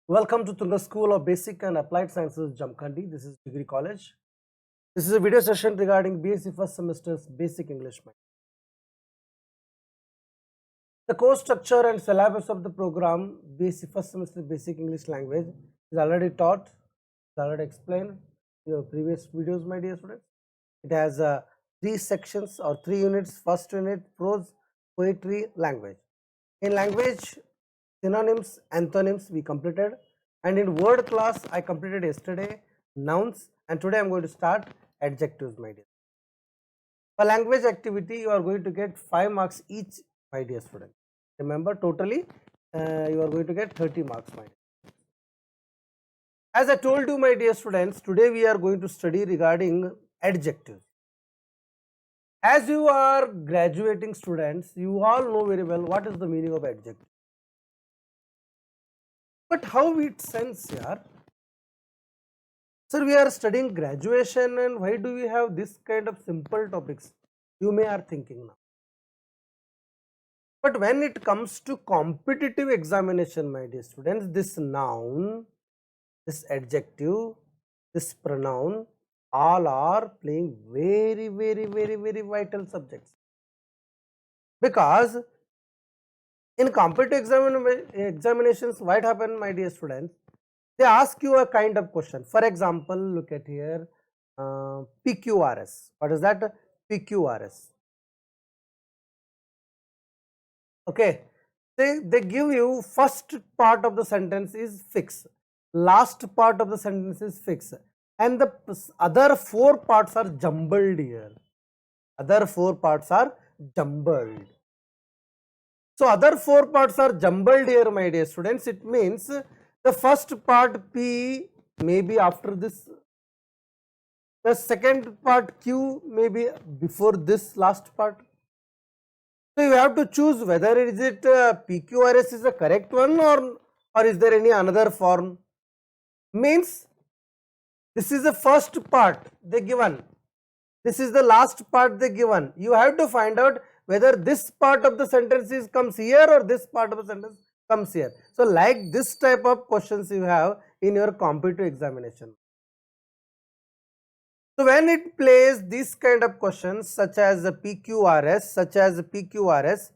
Welcome to Tunga School of Basic and Applied Sciences, Jamkhandi. This is Degree College. This is a video session regarding BSc first semester's Basic English. The course structure and syllabus of the program BSc first semester Basic English Language is already taught, is already explained in your previous videos, my dear students. It has 3 sections or 3 units. First unit, prose, poetry, language. In language, synonyms, antonyms we completed, and in word class I completed yesterday nouns, and today I am going to start adjectives, my dear. For language activity you are going to get 5 marks each, my dear student. Remember, totally you are going to get 30 marks, my dear. As I told you, my dear students, today we are going to study regarding adjectives. As you are graduating students, you all know very well what is the meaning of adjective. But how it sense here? Sir, we are studying graduation and why do we have this kind of simple topics? You may are thinking now. But when it comes to competitive examination, my dear students, this noun, this adjective, this pronoun, all are playing very vital subjects. Because in competitive examinations, what happen, my dear students? They ask you a kind of question. For example, look at here, PQRS. What is that? PQRS. Okay. They give you first part of the sentence is fixed, last part of the sentence is fixed, and the other 4 parts are jumbled here. Other 4 parts are jumbled. So, other 4 parts are jumbled here, my dear students. It means the first part P may be after this, the second part Q may be before this last part. So, you have to choose whether is it PQRS is the correct one or is there any another form. Means this is the first part they given, this is the last part they given. You have to find out whether this part of the sentences comes here or this part of the sentence comes here. So, like this type of questions you have in your competitive examination. So, when it plays this kind of questions such as the PQRS, such as PQRS,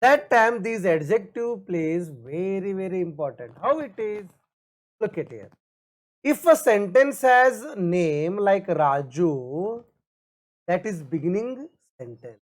that time these adjective plays very important. How it is? Look at here. If a sentence has name like Raju, that is beginning sentence.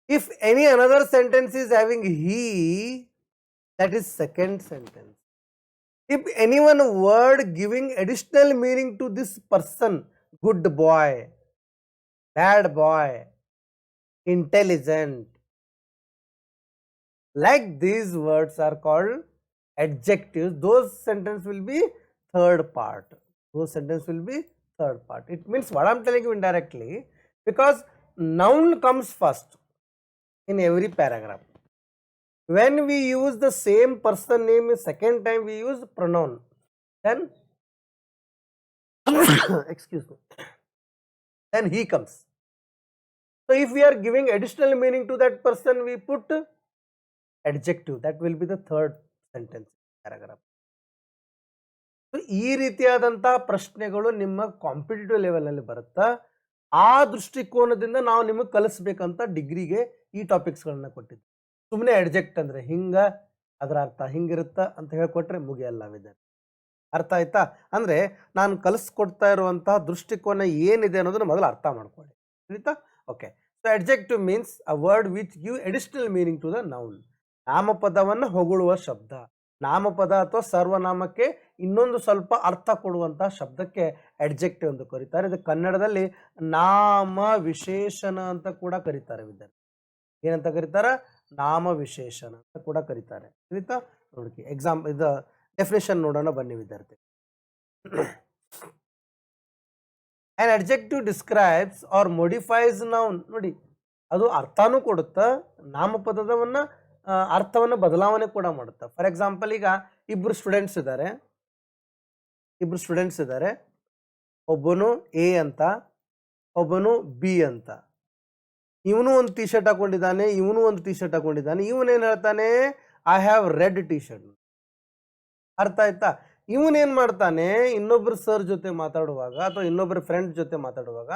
If any another sentence is having he, that is second sentence. If any one word giving additional meaning to this person, good boy, bad boy, intelligent, like these words are called adjectives, those sentence will be third part. Those sentence will be third part. It means what I am telling you indirectly, because noun comes first in every paragraph. When we use the same person name second time, we use pronoun. Then excuse me, then he comes. So, if we are giving additional meaning to that person, we put adjective. That will be the third sentence paragraph. So, ಈ ರೀತಿಯಾದಂತಹ ಪ್ರಶ್ನೆಗಳು ನಿಮ್ಮ competitive level ನಲ್ಲಿ ಬರುತ್ತಾ, ಆ ದೃಷ್ಟಿಕೋನದಿಂದ ನಾವು ನಿಮಗೆ ಕಲಿಸಬೇಕಂತ ಡಿಗ್ರಿಗೆ ಈ ಟಾಪಿಕ್ಸ್ ಗಳನ್ನ ಕೊಟ್ಟಿದ್ವಿ. ಸುಮ್ಮನೆ ಅಡ್ಜೆಕ್ಟ್ ಅಂದ್ರೆ ಹಿಂಗ, ಅದರ ಅರ್ಥ ಹಿಂಗಿರುತ್ತ ಅಂತ ಹೇಳ್ಕೊಟ್ರೆ ಮುಗಿಯಲ್ಲ ವಿದ್ಯಾರ್ಥಿ. ಅರ್ಥ ಆಯ್ತಾ? ಅಂದ್ರೆ ನಾನು ಕಲಿಸ್ಕೊಡ್ತಾ ಇರುವಂತಹ ದೃಷ್ಟಿಕೋನ ಏನಿದೆ ಅನ್ನೋದನ್ನ ಮೊದಲು ಅರ್ಥ ಮಾಡ್ಕೊಳ್ಳಿ. ಆಯ್ತಾ? Okay. So adjective means a word which give additional meaning to the noun. ನಾಮಪದವನ್ನು ಹೊಗಳುವ ಶಬ್ದ. ನಾಮಪದ ಅಥವಾ ಸರ್ವನಾಮಕ್ಕೆ ಇನ್ನೊಂದು ಸ್ವಲ್ಪ ಅರ್ಥ ಕೊಡುವಂತಹ ಶಬ್ದಕ್ಕೆ ಅಡ್ಜೆಕ್ಟಿವ್ ಎಂದು ಕರೀತಾರೆ. ಇದು ಕನ್ನಡದಲ್ಲಿ ನಾಮ ವಿಶೇಷಣ ಅಂತ ಕೂಡ ಕರೀತಾರೆ ವಿದ್ಯಾರ್ಥಿ. ಏನಂತ ಕರೀತಾರೆ? ನಾಮ ವಿಶೇಷಣ ಅಂತ ಕೂಡ ಕರೀತಾರೆ. ಆಯ್ತಾ? ನೋಡಿ ಎಕ್ಸಾಮ್ ಇದು ಡೆಫಿನೇಷನ್ ನೋಡೋಣ ಬನ್ನಿ ವಿದ್ಯಾರ್ಥಿ. An adjective describes or modifies noun. ನೋಡಿ, ಅದು ಅರ್ಥನೂ ಕೊಡುತ್ತಾ, ನಾಮಪದವನ್ನ ಅರ್ಥವನ್ನು ಬದಲಾವಣೆ ಕೂಡ ಮಾಡುತ್ತೆ. ಫಾರ್ ಎಕ್ಸಾಂಪಲ್, ಈಗ ಇಬ್ರು ಸ್ಟೂಡೆಂಟ್ಸ್ ಇದ್ದಾರೆ. ಒಬ್ಬನು ಎ ಅಂತ, ಒಬ್ಬನು ಬಿ ಅಂತ. ಇವನು ಒಂದು ಟಿ ಶರ್ಟ್ ಹಾಕೊಂಡಿದ್ದಾನೆ, ಇವನು ಒಂದು ಟಿ ಶರ್ಟ್ ಹಾಕೊಂಡಿದ್ದಾನೆ. ಇವನೇನು ಹೇಳ್ತಾನೆ, I have read T shirt. ಅರ್ಥ ಆಯ್ತಾ? ಇವನೇನು ಮಾಡ್ತಾನೆ, ಇನ್ನೊಬ್ಬರು ಸರ್ ಜೊತೆ ಮಾತಾಡುವಾಗ ಅಥವಾ ಇನ್ನೊಬ್ಬರ ಫ್ರೆಂಡ್ ಜೊತೆ ಮಾತಾಡುವಾಗ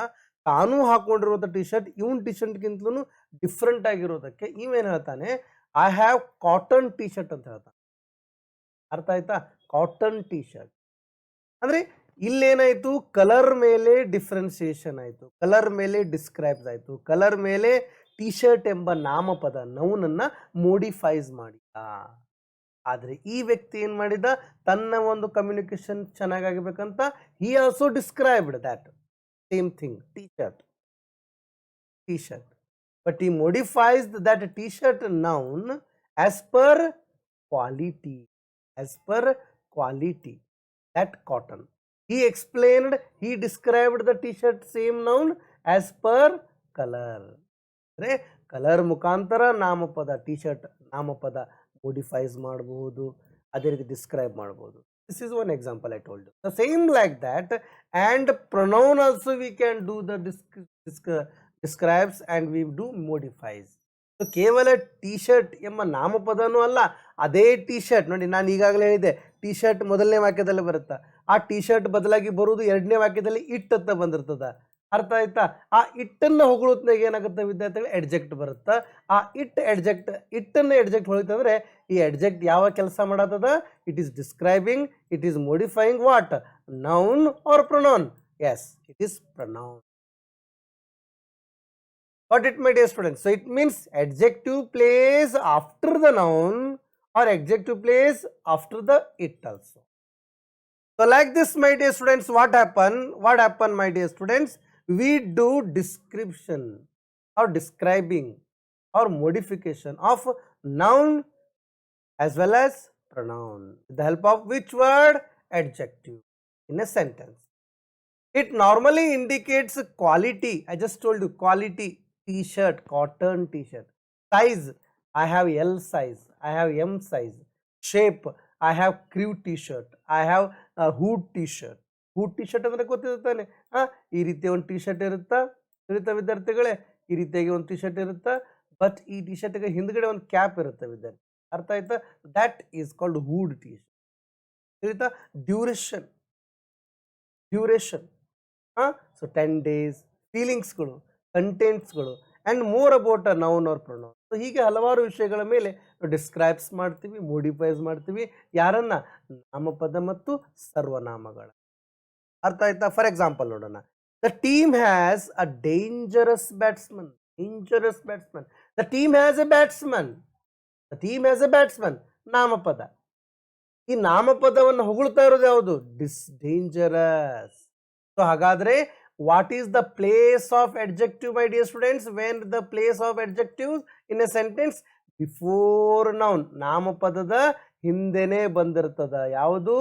ತಾನೂ ಹಾಕೊಂಡಿರುವಂಥ ಟಿ ಶರ್ಟ್ ಇವನ್ ಟಿ ಶರ್ಟ್ಗಿಂತಲೂ ಡಿಫ್ರೆಂಟ್ ಆಗಿರೋದಕ್ಕೆ ಇವೇನು ಹೇಳ್ತಾನೆ, I have cotton T shirt ಅಂತ ಹೇಳ್ತಾನೆ. ಅರ್ಥ ಆಯ್ತಾ? ಕಾಟನ್ ಟಿ ಶರ್ಟ್ ಅಂದರೆ ಇಲ್ಲೇನಾಯಿತು, ಕಲರ್ ಮೇಲೆ ಡಿಫ್ರೆನ್ಸಿಯೇಷನ್ ಆಯಿತು, ಕಲರ್ ಮೇಲೆ ಡಿಸ್ಕ್ರೈಬ್ಸ್ ಆಯಿತು, ಕಲರ್ ಮೇಲೆ ಟಿ ಶರ್ಟ್ ಎಂಬ ನಾಮಪದ ನೌನನ್ನು ಮೋಡಿಫೈಸ್ ಮಾಡಿದ. ಆದರೆ ಈ ವ್ಯಕ್ತಿ ಏನು ಮಾಡಿದ, ತನ್ನ ಒಂದು ಕಮ್ಯುನಿಕೇಶನ್ ಚೆನ್ನಾಗಾಗಬೇಕಂತ he also described that same thing, T shirt. But he modifies that t-shirt noun as per quality, that cotton. He explained, he described the t-shirt same noun as per color. ಅಂದರೆ colour ಮುಖಾಂತರ ನಾಮಪದ T shirt ನಾಮಪದ modifies ಮಾಡಬಹುದು, ಅದೇ ರೀತಿ describe ಮಾಡಬಹುದು. This is one example I told you. The same like that, and pronoun also we can do the describes and we do modifies. So ಕೇವಲ T shirt ಎಂಬ ನಾಮಪದನೂ ಅಲ್ಲ, ಅದೇ ಟಿ ಶರ್ಟ್ ನೋಡಿ, ನಾನು ಈಗಾಗಲೇ ಹೇಳಿದೆ ಟಿ ಶರ್ಟ್ ಮೊದಲನೇ ವಾಕ್ಯದಲ್ಲಿ ಬರುತ್ತಾ, ಆ ಟಿ ಶರ್ಟ್ ಬದಲಾಗಿ ಬರುವುದು ಎರಡನೇ ವಾಕ್ಯದಲ್ಲಿ ಇಟ್ ಅಂತ ಬಂದಿರ್ತದ. ಅರ್ಥ ಆಯ್ತಾ? ಆ ಇಟ್ಟನ್ನು ಹೊಗಳತ್ನಾಗ ಏನಾಗುತ್ತೆ ವಿದ್ಯಾರ್ಥಿಗಳು, ಎಡ್ಜೆಕ್ಟ್ ಬರುತ್ತಾ. ಆ ಇಟ್ಟನ್ನು ಎಡ್ಜೆಕ್ಟ್ ಹೊಳಿತಂದ್ರೆ ಈ ಎಡ್ಜೆಕ್ಟ್ ಯಾವ ಕೆಲಸ ಮಾಡತ್ತದ, it is describing, it is modifying what, noun or pronoun. Yes, it is pronoun. Got it, my dear students? So it means adjective plays after the noun or adjective plays after the it also. So like this, my dear students, what happened, my dear students? We do description or describing or modification of noun as well as pronoun with the help of which word? Adjective in a sentence. It normally indicates quality. I just told you quality. T-shirt, cotton T-shirt. Size, I have L size, I have M size. Shape, I have crew T-shirt, I have a hood T-shirt. hood T-shirt ಅಂದರೆ ಗೊತ್ತಿರುತ್ತಾನೆ, ಈ ರೀತಿಯ ಒಂದು T shirt ಇರುತ್ತಾ ವಿದ್ಯಾರ್ಥಿಗಳೇ, ಈ ರೀತಿಯಾಗಿ ಒಂದು T shirt ಇರುತ್ತಾ, ಬಟ್ ಈ ಟಿ ಶರ್ಟ್ಗೆ ಹಿಂದ್ಗಡೆ ಒಂದು ಕ್ಯಾಪ್ ಇರುತ್ತೆ ವಿದ್ಯಾರ್ಥಿ. ಅರ್ಥ ಆಯ್ತಾ? That is called hood T shirt. ತಿಳಿತಾ? ಡ್ಯೂರೇಷನ್ ಸೊ 10 days, ಫೀಲಿಂಗ್ಸ್ಗಳು, ಕಂಟೆಂಟ್ಸ್ಗಳು, and more about a noun or pronoun. So ಹೀಗೆ ಹಲವಾರು ವಿಷಯಗಳ ಮೇಲೆ ಡಿಸ್ಕ್ರೈಬ್ಸ್ ಮಾಡ್ತೀವಿ, ಮೋಡಿಫೈಸ್ ಮಾಡ್ತೀವಿ. ಯಾರನ್ನ? ನಾಮಪದ ಮತ್ತು ಸರ್ವನಾಮಗಳ. ಅರ್ಥ ಆಯ್ತಾ? ಫಾರ್ ಎಕ್ಸಾಂಪಲ್ ನೋಡೋಣ. The team has a dangerous batsman. The team has a batsman. ನಾಮಪದ. ಈ ನಾಮಪದವನ್ನು ಹೊಗಳ್ತಾ ಇರೋದು ಯಾವುದು? ಡೇಂಜರಸ್. ಸೊ ಹಾಗಾದ್ರೆ what is the place of adjective, my dear students? When the place of adjectives in a sentence? Before noun. ನಾಮಪದದ ಹಿಂದೆನೇ ಬಂದಿರ್ತದ. ಯಾವುದು?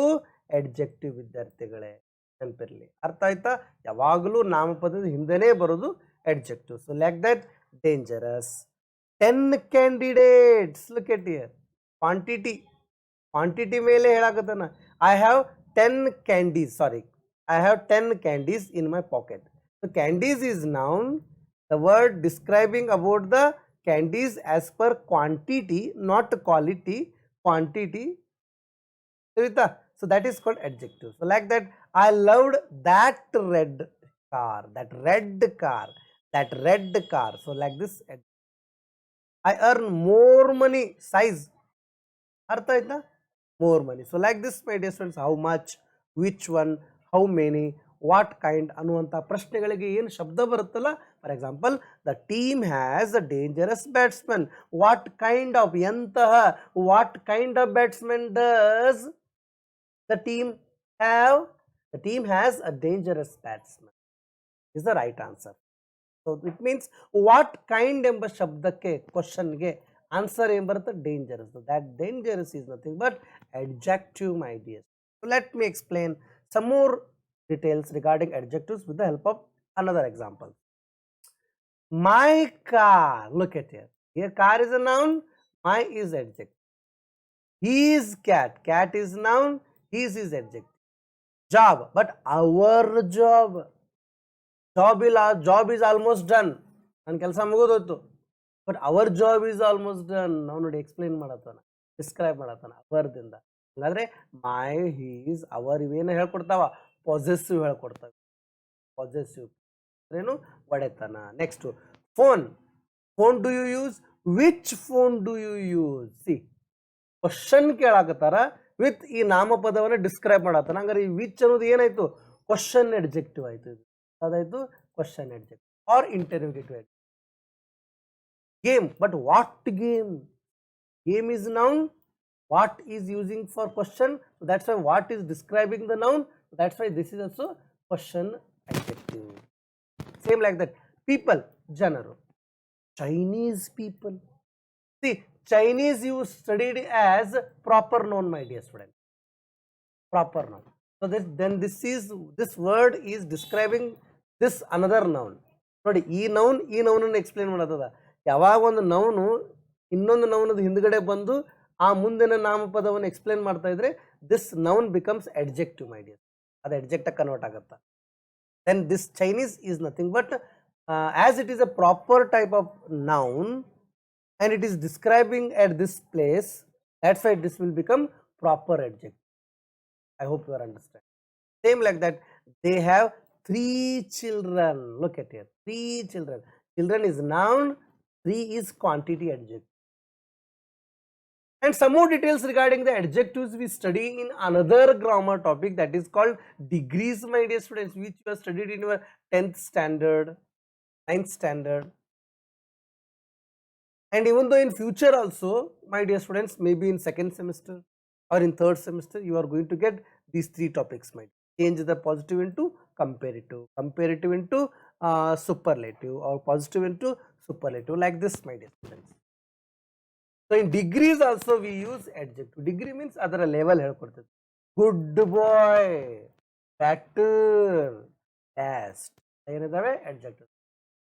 adjective ವಿದ್ಯಾರ್ಥಿಗಳೇ, ನೆನಪಿರಲಿ. ಅರ್ಥ ಆಯ್ತಾ? ಯಾವಾಗಲೂ ನಾಮಪದದ ಹಿಂದೆನೇ ಬರೋದು adjective. So like that, dangerous. 10 candidates. Look at here. Quantity ಮೇಲೆ ಹೇಳಾಕತ್ತಾನ. I have 10 candies. Sorry, I have 10 candies in my pocket. So candies is noun. The word describing about the candies as per quantity, not quality. Quantity. So that is called adjective. So like that, I loved that red car. So like this, I earn more money. Size. Artha aita? More money. So like this, my dear students, how much, which one, how many, what kind ಅನ್ನುವಂಥ ಪ್ರಶ್ನೆಗಳಿಗೆ ಏನು ಶಬ್ದ ಬರುತ್ತಲ್ಲ. For example, the team has a dangerous batsman. What kind of, ಎಂತಹ, what kind of batsman does the team have? The team has a dangerous batsman is the right answer. So it means what kind ಎಂಬ ಶಬ್ದಕ್ಕೆ, ಕ್ವಶನ್ಗೆ answer ಏನು ಬರುತ್ತೆ? Dangerous. That dangerous is nothing but adjective, my dear. So let me explain some more details regarding adjectives with the help of another example. My car. Look at here. Here car is a noun, my is adjective. His cat is noun, his is adjective. Job, but our job is almost done. ನನ್ನ ಕೆಲಸ ಮುಗಿದೋಯ್ತು. But hour job is almost done. ನಾವು ನೋಡಿ explain ಮಾಡತ್ತಾನ, describe ಮಾಡತ್ತಾನ ಅವರ್ದಿಂದ. ಹಂಗಾದ್ರೆ ಮೈ, he's, hour ಇವೇನು ಹೇಳ್ಕೊಡ್ತಾವ, ಪಾಸೆಸಿವ್ ಹೇಳ್ಕೊಡ್ತಾವೆ. Possessive ಏನು, ಒಡೆತನ. Next phone. Phone do you use, which phone do you use. See question ಕೇಳಾಕತ್ತಾರ ವಿತ್ ಈ ನಾಮಪದವನ್ನು ಡಿಸ್ಕ್ರೈಬ್ ಮಾಡತ್ತಾನ. ಹಂಗಾರೆ ಈ ವಿಚ್ ಅನ್ನೋದು ಏನಾಯ್ತು, ಕ್ವಶನ್ ಎಡ್ಜೆಕ್ಟಿವ್ ಆಯ್ತು. ಇದು ಅದಾಯ್ತು question adjective or interrogative. Game, but what game? Game is noun. What is using for question? So that's why what is describing the noun. That's why this is also question adjective. Same like that. People, janaru. Chinese people. See, Chinese you studied as proper noun, my dear student. Proper noun. So this word is describing this another noun. ನೋಡಿ ಈ ನೌನನ್ನು explain ಮಾಡತ್ತದ. ಯಾವಾಗ ಒಂದು noun ಇನ್ನೊಂದು ನೌನದ ಹಿಂದ್ಗಡೆ ಬಂದು ಆ ಮುಂದಿನ ನಾಮಪದವನ್ನು ಎಕ್ಸ್ಪ್ಲೇನ್ ಮಾಡ್ತಾ ಇದ್ರೆ this noun becomes adjective, my dear. ಅದು ಎಡ್ಜೆಕ್ಟಾಗಿ ಕನ್ವರ್ಟ್ ಆಗುತ್ತಾ. Then this Chinese is nothing but as it is a proper type of noun and it is describing at this place, that's why this will become proper adjective. I hope you are understand. Same like that, they have 3 children. Look at here, 3 children. Children is noun, 3 is quantity adjective. And some more details regarding the adjectives we study in another grammar topic, that is called degrees, my dear students, which you have studied in your 10th standard, 9th standard. And even though in future also, my dear students, maybe in 2nd semester or in 3rd semester, you are going to get these 3 topics. My change the positive into comparative, comparative into superlative, or positive into superlative, like this, my dear students. So in degrees also we use adjective. Degree means adara level helkodtade. Good boy, better, best, ಏನದಾವೆ adjective.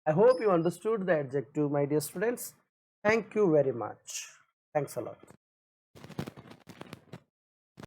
I hope you understood the adjective, my dear students. Thank you very much. Thanks a lot.